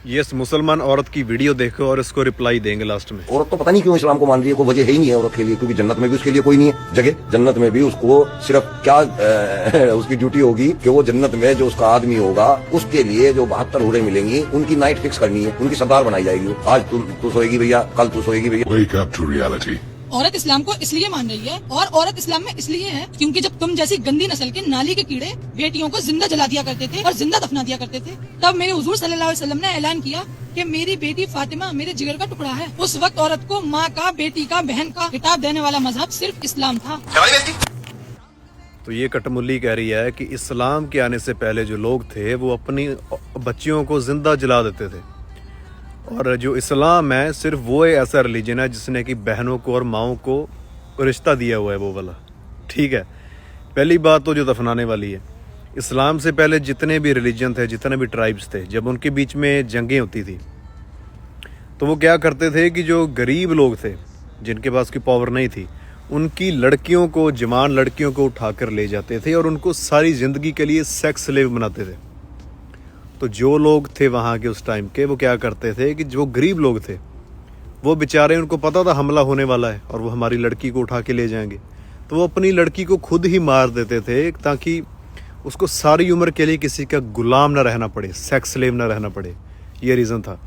ये मुसलमान औरत की वीडियो देखो और इसको रिप्लाई देंगे लास्ट में। औरत तो पता नहीं क्यों इस्लाम को मान रही है, कोई वजह है ही नहीं है औरत के लिए, क्योंकि जन्नत में भी उसके लिए कोई नहीं है जगह। जन्नत में भी उसको सिर्फ क्या उसकी ड्यूटी होगी कि वो जन्नत में जो उसका आदमी होगा उसके लिए जो 72 हूरें मिलेंगी उनकी नाइट फिक्स करनी है, उनकी सरदार बनाई जाएगी। आज तू सोएगी भैया, कल तू सोएगी भैया। Wake up to reality. औरत इस्लाम को इसलिए मान रही है और औरत इस्लाम में इसलिए है क्योंकि जब तुम जैसी गंदी नस्ल के नाली के कीड़े बेटियों को जिंदा जला दिया करते थे और जिंदा दफना दिया करते थे, तब मेरे हुजूर सल्लल्लाहु अलैहि वसल्लम ने ऐलान किया कि मेरी बेटी फातिमा मेरे जिगर का टुकड़ा है। उस वक्त औरत को माँ का, बेटी का, बहन का खिताब देने वाला मजहब सिर्फ इस्लाम था। तो ये कटमुल्ली कह रही है कि इस्लाम के आने से पहले जो लोग थे वो अपनी बच्चियों को जिंदा जला देते थे, और जो इस्लाम है सिर्फ वो ऐसा रिलीजन है जिसने कि बहनों को और माओं को रिश्ता दिया हुआ है वो वाला। ठीक है, पहली बात तो जो दफनाने वाली है, इस्लाम से पहले जितने भी रिलीजन थे, जितने भी ट्राइब्स थे, जब उनके बीच में जंगें होती थी तो वो क्या करते थे कि जो गरीब लोग थे जिनके पास की पावर नहीं थी, उनकी लड़कियों को, जवान लड़कियों को उठाकर ले जाते थे और उनको सारी ज़िंदगी के लिए सेक्स स्लेव बनाते थे। तो जो लोग थे वहाँ के उस टाइम के, वो क्या करते थे कि जो गरीब लोग थे वो बेचारे, उनको पता था हमला होने वाला है और वो हमारी लड़की को उठा के ले जाएंगे, तो वो अपनी लड़की को खुद ही मार देते थे ताकि उसको सारी उम्र के लिए किसी का गुलाम ना रहना पड़े, सेक्स स्लेव ना रहना पड़े। ये रीज़न था।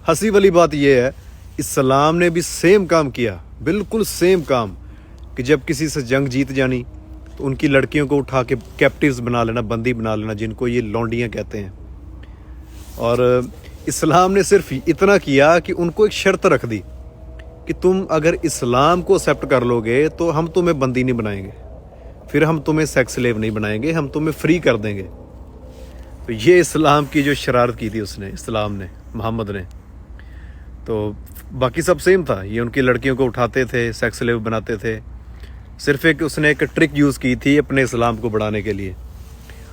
हंसी वाली बात ये है, इस्लाम ने भी सेम काम किया, बिल्कुल सेम काम, कि जब किसी से जंग जीत जानी तो उनकी लड़कियों को उठा के कैप्टिव्स बना लेना, बंदी बना लेना, जिनको ये लौंडियाँ कहते हैं। और इस्लाम ने सिर्फ इतना किया कि उनको एक शर्त रख दी कि तुम अगर इस्लाम को एक्सेप्ट कर लोगे तो हम तुम्हें बंदी नहीं बनाएंगे, फिर हम तुम्हें सेक्स स्लेव नहीं बनाएंगे, हम तुम्हें फ्री कर देंगे। तो ये इस्लाम की जो शरारत की थी उसने, इस्लाम ने, मोहम्मद ने, तो बाकी सब सेम था। ये उनकी लड़कियों को उठाते थे, सेक्स स्लेव बनाते थे, सिर्फ एक उसने एक ट्रिक यूज़ की थी अपने इस्लाम को बढ़ाने के लिए।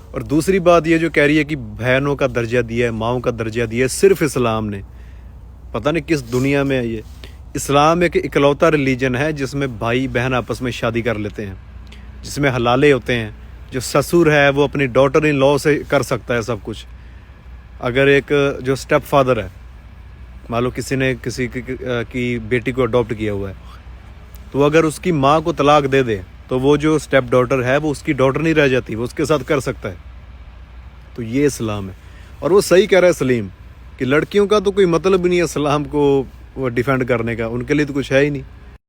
और दूसरी बात ये जो कह रही है कि बहनों का दर्जा दिया है, माओं का दर्जा दिया है सिर्फ इस्लाम ने, पता नहीं किस दुनिया में है ये। इस्लाम एक इकलौता रिलीजन है जिसमें भाई बहन आपस में शादी कर लेते हैं, जिसमें हलाले होते हैं। जो ससुर है वो अपनी डॉटर इन लॉ से कर सकता है सब कुछ। अगर एक जो स्टेप फादर है, मान लो किसी ने किसी की बेटी को अडॉप्ट किया हुआ है, तो अगर उसकी माँ को तलाक दे दे तो वो जो स्टेप डॉटर है वो उसकी डॉटर नहीं रह जाती, वो उसके साथ कर सकता है। तो ये इस्लाम है। और वो सही कह रहा है सलीम कि लड़कियों का तो कोई मतलब ही नहीं है इस्लाम को डिफेंड करने का, उनके लिए तो कुछ है ही नहीं।